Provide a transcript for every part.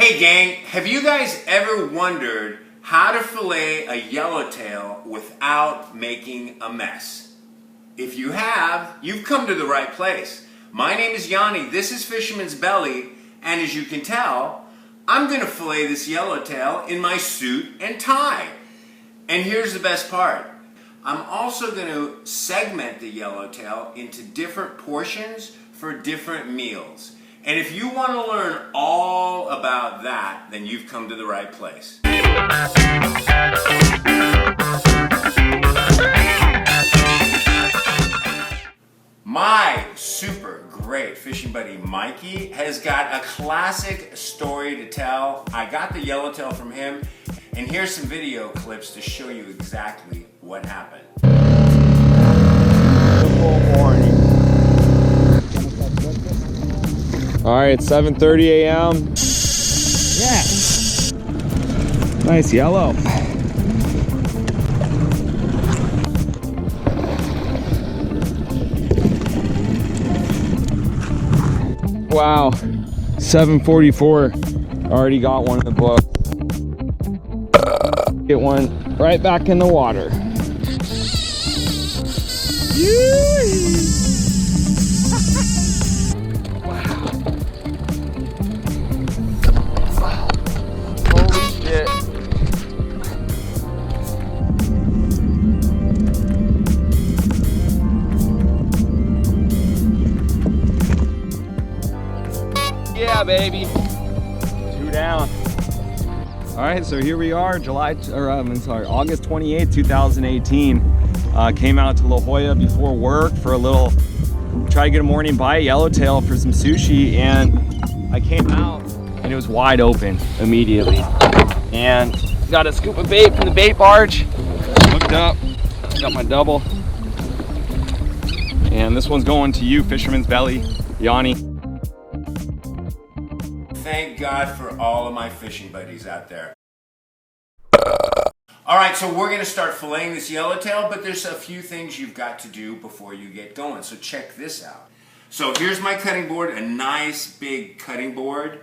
Hey gang, have you guys ever wondered how to fillet a yellowtail without making a mess? If you have, you've come to the right place. My name is Yanni, this is Fisherman's Belly, and as you can tell, I'm going to fillet this yellowtail in my suit and tie. And here's the best part. I'm also going to segment the yellowtail into different portions for different meals. And if you want to learn all about that, then you've come to the right place. My super great fishing buddy Mikey has got a classic story to tell. I got the yellowtail from him, and here's some video clips to show you exactly what happened. Good morning. All right, 7:30 a.m. Yeah. Nice yellow. Wow, 7:44. Already got one in the book. Get one right back in the water. Yeah, baby. 2 down. All right, so here we are, August 28th, 2018. Came out to La Jolla before work for a little, try to get a morning bite, yellowtail for some sushi, and I came out and it was wide open immediately. And got a scoop of bait from the bait barge, hooked up, got my double. And this one's going to you, Fisherman's Belly, Yanni. Thank God for all of my fishing buddies out there. All right, so we're gonna start filleting this yellowtail, but there's a few things you've got to do before you get going. So check this out. So here's my cutting board, a nice big cutting board.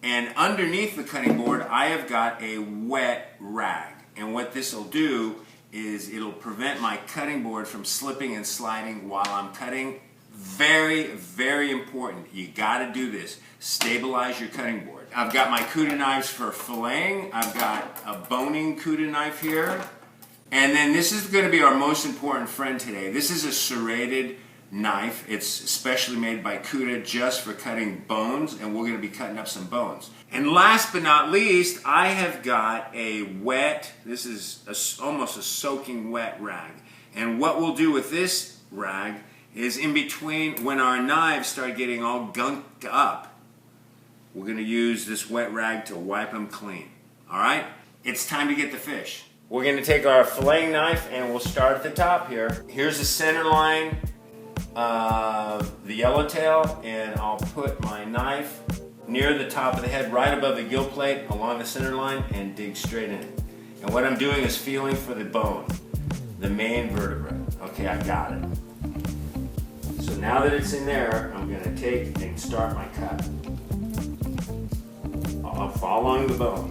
And underneath the cutting board, I have got a wet rag. And what this will do is it'll prevent my cutting board from slipping and sliding while I'm cutting. Very, very important. You gotta do this. Stabilize your cutting board. I've got my Cuda knives for filleting. I've got a boning Cuda knife here. And then this is gonna be our most important friend today. This is a serrated knife. It's specially made by Cuda just for cutting bones, and we're gonna be cutting up some bones. And last but not least, I have got a wet, this is almost a soaking wet rag. And what we'll do with this rag is in between, when our knives start getting all gunked up, we're going to use this wet rag to wipe them clean. All right? It's time to get the fish. We're going to take our filleting knife and we'll start at the top here. Here's the center line of the yellowtail, and I'll put my knife near the top of the head, right above the gill plate, along the center line, and dig straight in. And what I'm doing is feeling for the bone, the main vertebra. Okay, I got it. So now that it's in there, I'm going to take and start my cut. I'm following the bone.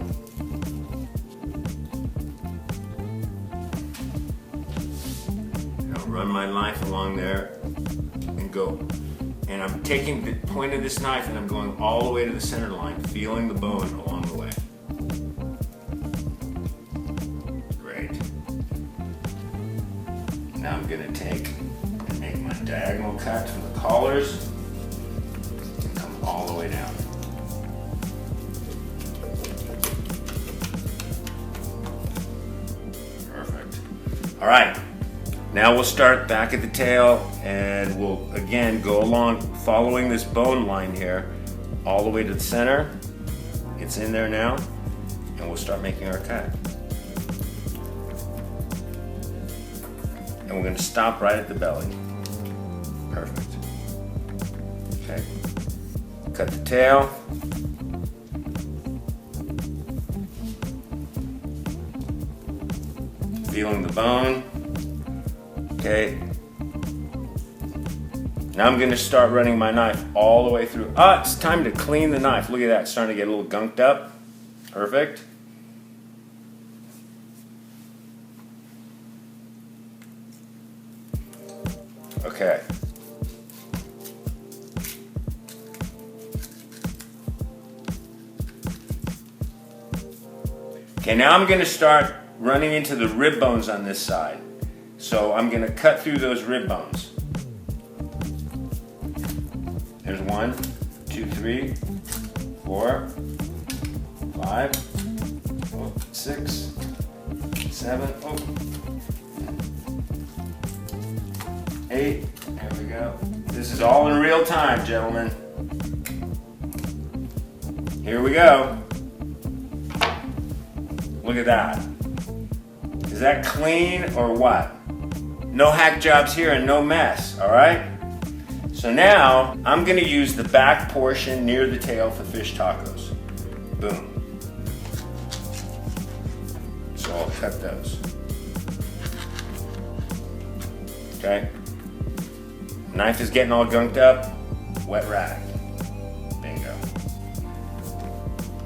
I'll run my knife along there and go. And I'm taking the point of this knife and I'm going all the way to the center line, feeling the bone along the way. Great. Now I'm going to take and make my diagonal cut from the collars and come all the way down. Perfect. All right, now we'll start back at the tail and we'll again go along following this bone line here all the way to the center. It's in there now, and we'll start making our cut. And we're going to stop right at the belly. Perfect. Okay. Cut the tail. Feeling the bone. Okay. Now I'm going to start running my knife all the way through. Ah, it's time to clean the knife. Look at that, it's starting to get a little gunked up. Perfect. Okay. Okay, now I'm going to start running into the rib bones on this side. So I'm going to cut through those rib bones. There's 1, 2, 3, 4, 5, 6, 7, 8. There we go. This is all in real time, gentlemen. Here we go. Look at that. Is that clean or what? No hack jobs here and no mess, all right? So now I'm going to use the back portion near the tail for fish tacos. Boom. So I'll cut those. Okay. Knife is getting all gunked up. Wet rag. Bingo.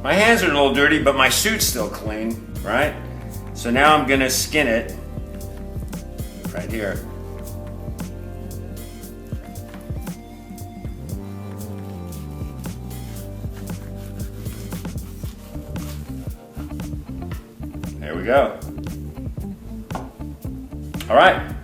My hands are a little dirty, but my suit's still clean, right? So now I'm going to skin it right here. There we go. All right,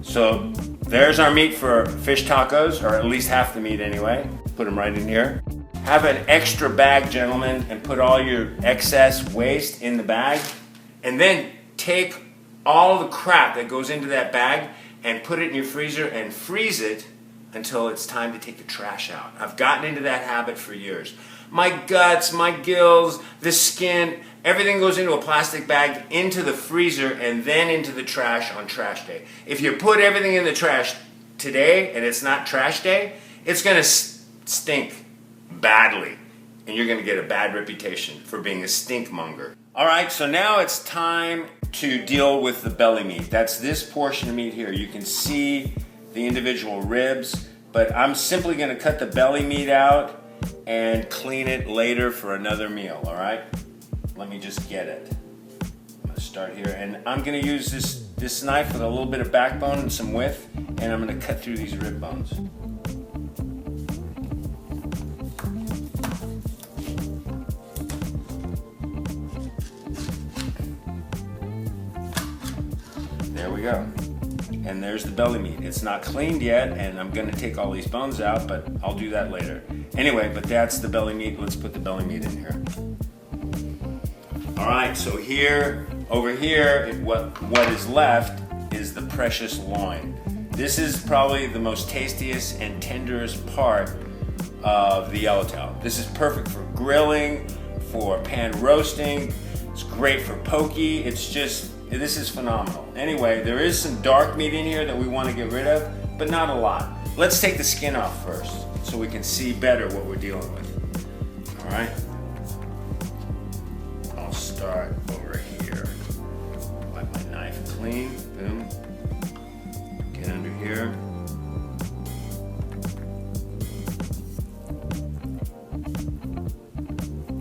so there's our meat for fish tacos, or at least half the meat anyway. Put them right in here. Have an extra bag, gentlemen, and put all your excess waste in the bag. And then take all the crap that goes into that bag and put it in your freezer and freeze it until it's time to take the trash out. I've gotten into that habit for years. My guts, my gills, the skin, everything goes into a plastic bag, into the freezer, and then into the trash on trash day. If you put everything in the trash today and it's not trash day, it's going to stink badly, and you're going to get a bad reputation for being a stinkmonger. All right, so now it's time to deal with the belly meat. That's this portion of meat here. You can see the individual ribs, but I'm simply going to cut the belly meat out and clean it later for another meal, all right? Let me just get it. I'm going to start here, and I'm going to use this knife with a little bit of backbone and some width, and I'm going to cut through these rib bones. There we go. And there's the belly meat. It's not cleaned yet, and I'm going to take all these bones out, but I'll do that later. Anyway, but that's the belly meat. Let's put the belly meat in here. All right, so here, over here, what is left is the precious loin. This is probably the most tastiest and tenderest part of the yellowtail. This is perfect for grilling, for pan roasting. It's great for pokey. This is phenomenal. Anyway, there is some dark meat in here that we want to get rid of, but not a lot. Let's take the skin off first so we can see better what we're dealing with. All right. I'll start over here. Wipe my knife clean. Boom. Get under here.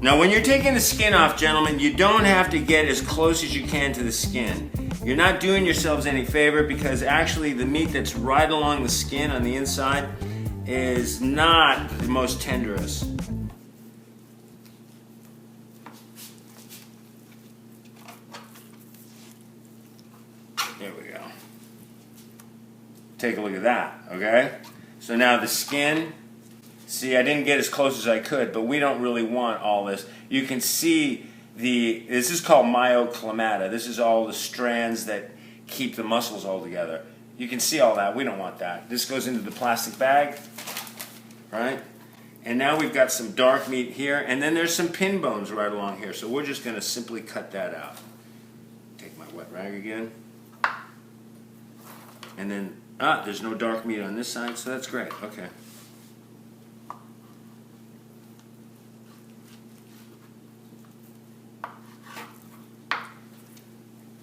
Now when you're taking the skin off, gentlemen, you don't have to get as close as you can to the skin. You're not doing yourselves any favor, because actually the meat that's right along the skin on the inside is not the most tenderest. There we go. Take a look at that, okay? So now the skin. See, I didn't get as close as I could, but we don't really want all this. You can see this is called myoclimata. This is all the strands that keep the muscles all together. You can see all that. We don't want that. This goes into the plastic bag, right? And now we've got some dark meat here, and then there's some pin bones right along here. So we're just going to simply cut that out. Take my wet rag again. And then, there's no dark meat on this side, so that's great. Okay.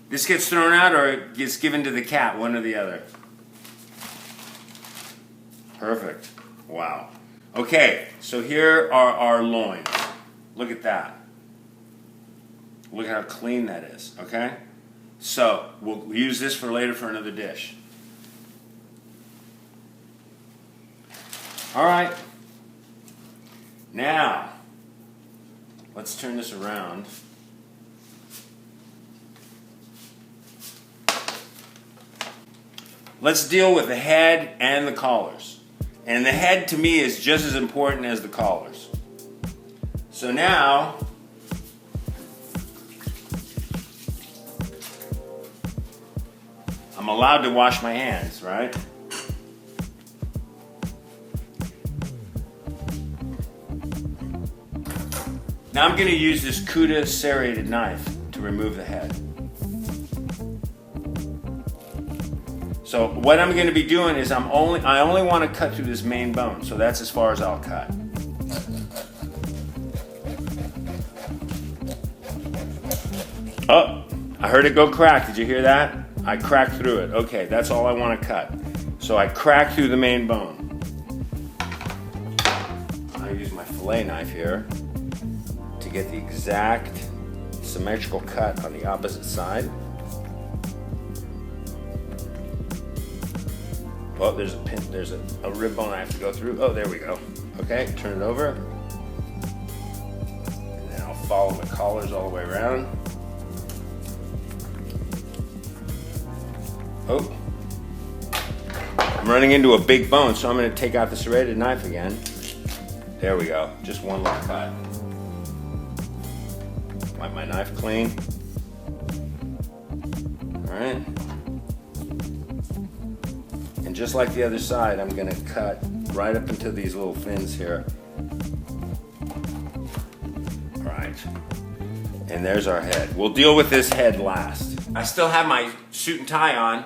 This gets thrown out or it gets given to the cat, one or the other. Perfect. Wow. Okay, so here are our loins. Look at that. Look at how clean that is, okay? So, we'll use this for later for another dish. All right. Now, let's turn this around. Let's deal with the head and the collars. And the head to me is just as important as the collars. So now, I'm allowed to wash my hands, right? Now I'm going to use this Cuda serrated knife to remove the head. So what I'm going to be doing is I only want to cut through this main bone, so that's as far as I'll cut. Oh, I heard it go crack. Did you hear that? I cracked through it. Okay, that's all I want to cut. So I cracked through the main bone. I use my fillet knife here to get the exact symmetrical cut on the opposite side. Oh, there's a rib bone I have to go through. Oh, there we go. Okay, turn it over. And then I'll follow the collars all the way around. Oh, I'm running into a big bone, so I'm going to take out the serrated knife again. There we go, just one little cut. Wipe my knife clean. All right. And just like the other side, I'm going to cut right up into these little fins here. All right. And there's our head. We'll deal with this head last. I still have my suit and tie on.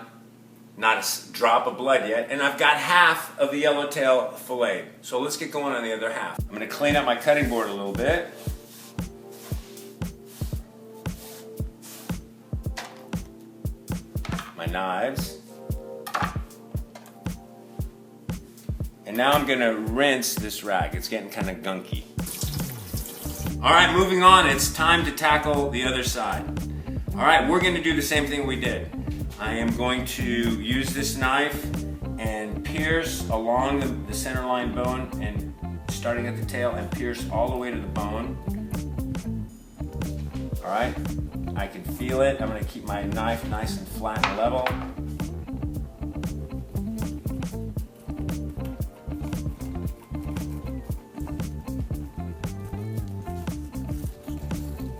Not a drop of blood yet. And I've got half of the yellowtail fillet. So let's get going on the other half. I'm going to clean up my cutting board a little bit. My knives. And now I'm going to rinse this rag. It's getting kind of gunky. All right, moving on. It's time to tackle the other side. All right, we're going to do the same thing we did. I am going to use this knife and pierce along the center line bone and starting at the tail and pierce all the way to the bone. All right, I can feel it. I'm going to keep my knife nice and flat and level.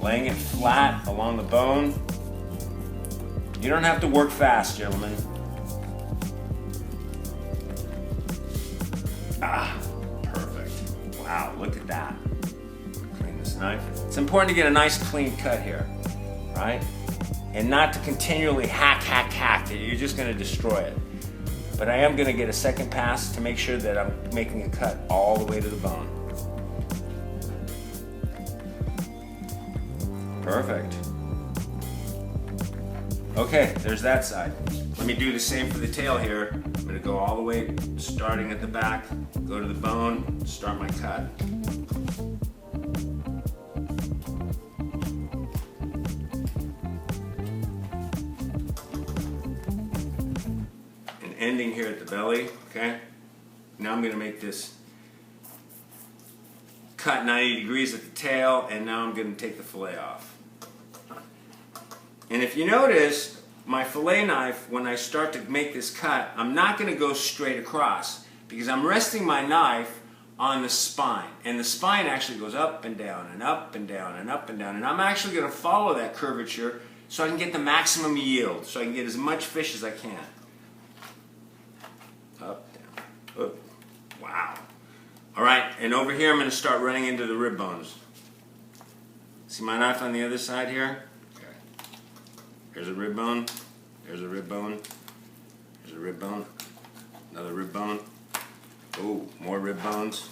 Laying it flat along the bone. You don't have to work fast, gentlemen. Ah, perfect. Wow, look at that. Clean this knife. It's important to get a nice clean cut here, right? And not to continually hack. You're just gonna destroy it. But I am gonna get a second pass to make sure that I'm making a cut all the way to the bone. Perfect. Okay, there's that side. Let me do the same for the tail here. I'm gonna go all the way, starting at the back, go to the bone, start my cut. And ending here at the belly, okay? Now I'm gonna make this cut 90 degrees at the tail, and now I'm gonna take the fillet off. And if you notice, my fillet knife, when I start to make this cut, I'm not going to go straight across because I'm resting my knife on the spine. And the spine actually goes up and down and up and down and up and down. And I'm actually going to follow that curvature so I can get the maximum yield, so I can get as much fish as I can. Up, down, up. Wow. All right, and over here I'm going to start running into the rib bones. See my knife on the other side here? There's a rib bone, there's a rib bone, there's a rib bone, another rib bone. Oh, more rib bones.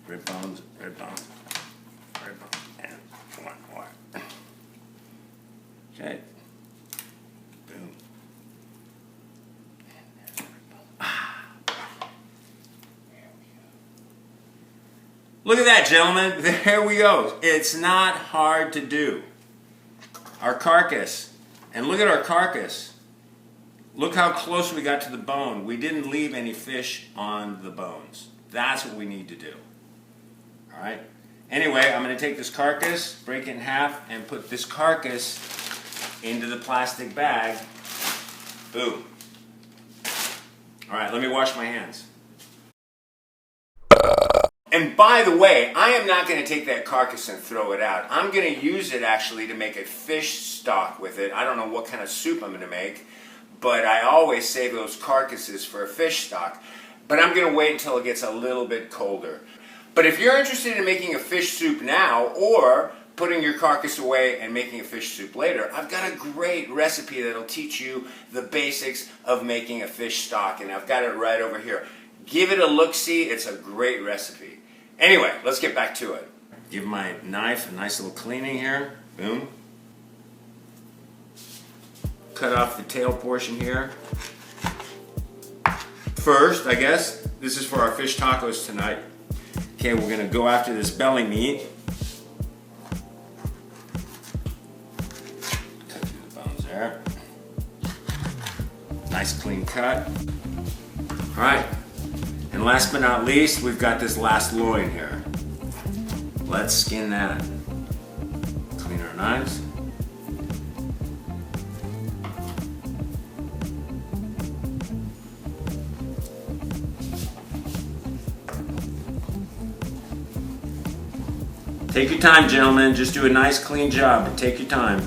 Rib bones, rib bones, rib bones, and one more. Okay. Boom. Ah, Look at that, gentlemen. There we go. It's not hard to do. Our carcass. And look at our carcass. Look how close we got to the bone. We didn't leave any fish on the bones. That's what we need to do. All right? Anyway, I'm going to take this carcass, break it in half, and put this carcass into the plastic bag. Boom. All right, let me wash my hands. And by the way, I am not going to take that carcass and throw it out. I'm going to use it actually to make a fish stock with it. I don't know what kind of soup I'm going to make, but I always save those carcasses for a fish stock. But I'm going to wait until it gets a little bit colder. But if you're interested in making a fish soup now, or putting your carcass away and making a fish soup later, I've got a great recipe that'll teach you the basics of making a fish stock, and I've got it right over here. Give it a look-see. It's a great recipe. Anyway, let's get back to it. Give my knife a nice little cleaning here. Boom. Cut off the tail portion here. First, I guess, this is for our fish tacos tonight. Okay, we're going to go after this belly meat. Cut through the bones there. Nice clean cut. All right. And last but not least, we've got this last loin here. Let's skin that. Clean our knives. Take your time, gentlemen. Just do a nice clean job, but take your time.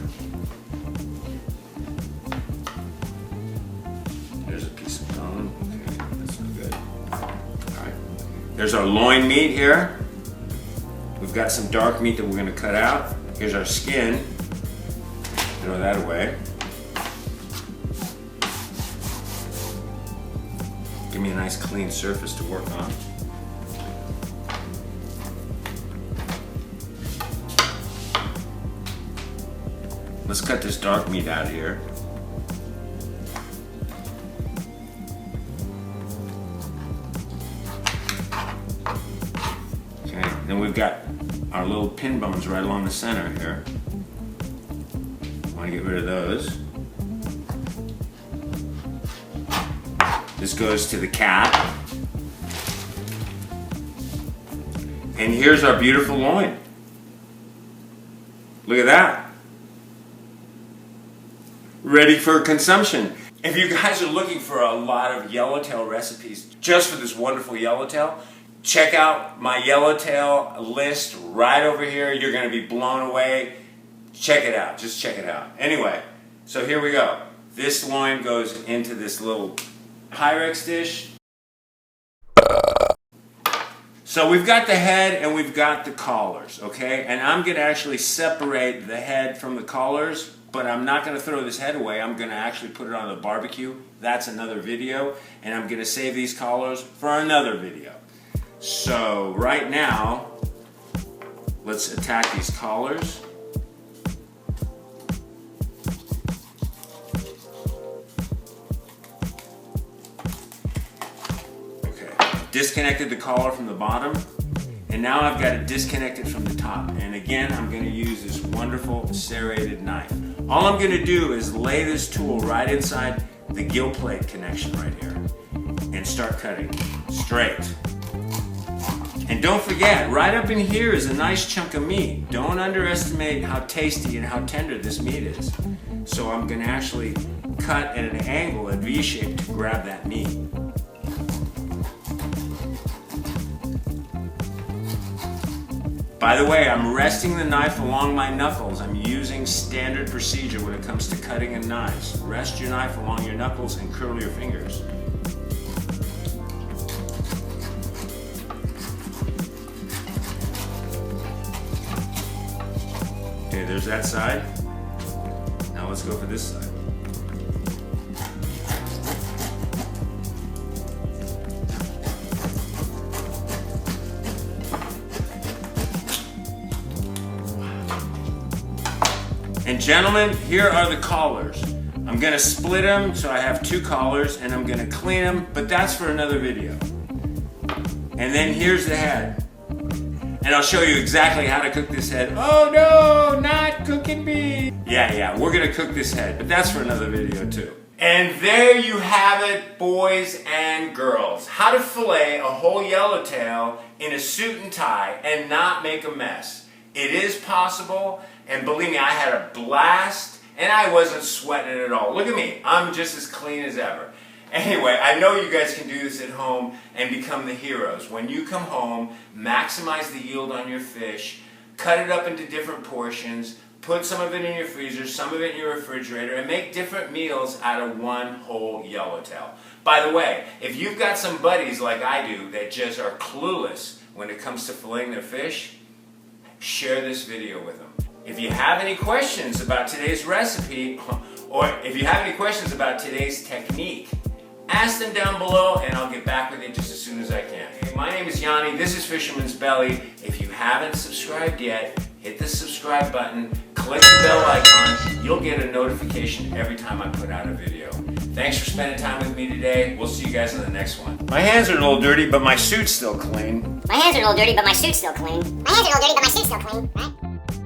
There's our loin meat here. We've got some dark meat that we're going to cut out. Here's our skin. Throw that away. Give me a nice clean surface to work on. Let's cut this dark meat out of here. Then we've got our little pin bones right along the center here. Want to get rid of those. This goes to the cat. And here's our beautiful loin. Look at that. Ready for consumption. If you guys are looking for a lot of yellowtail recipes just for this wonderful yellowtail, check out my yellowtail list right over here. You're going to be blown away. Check it out. Just check it out. Anyway, so here we go. This loin goes into this little Pyrex dish. So we've got the head and we've got the collars, okay? And I'm going to actually separate the head from the collars, but I'm not going to throw this head away. I'm going to actually put it on the barbecue. That's another video. And I'm going to save these collars for another video. So right now, let's attack these collars. Okay, disconnected the collar from the bottom, and now I've got it disconnected from the top. And again, I'm going to use this wonderful serrated knife. All I'm going to do is lay this tool right inside the gill plate connection right here and start cutting straight. And don't forget, right up in here is a nice chunk of meat. Don't underestimate how tasty and how tender this meat is. So I'm going to actually cut at an angle, a V shape, to grab that meat. By the way, I'm resting the knife along my knuckles. I'm using standard procedure when it comes to cutting in knives. Rest your knife along your knuckles and curl your fingers. Okay, there's that side. Now let's go for this side. And gentlemen, here are the collars. I'm gonna split them so I have two collars, and I'm gonna clean them, but that's for another video. And then here's the head. And I'll show you exactly how to cook this head. Oh no, not cooking me. Yeah, we're gonna cook this head, but that's for another video too. And there you have it, boys and girls. How to fillet a whole yellowtail in a suit and tie and not make a mess. It is possible, and believe me, I had a blast, and I wasn't sweating it at all. Look at me, I'm just as clean as ever. Anyway, I know you guys can do this at home and become the heroes. When you come home, maximize the yield on your fish, cut it up into different portions, put some of it in your freezer, some of it in your refrigerator, and make different meals out of one whole yellowtail. By the way, if you've got some buddies like I do that just are clueless when it comes to filleting their fish, share this video with them. If you have any questions about today's recipe, or if you have any questions about today's technique, ask them down below and I'll get back with you just as soon as I can. Hey, my name is Yanni, this is Fisherman's Belly. If you haven't subscribed yet, hit the subscribe button, click the bell icon, you'll get a notification every time I put out a video. Thanks for spending time with me today. We'll see you guys in the next one. My hands are a little dirty, but my suit's still clean. My hands are a little dirty, but my suit's still clean. My hands are a little dirty, but my suit's still clean, right?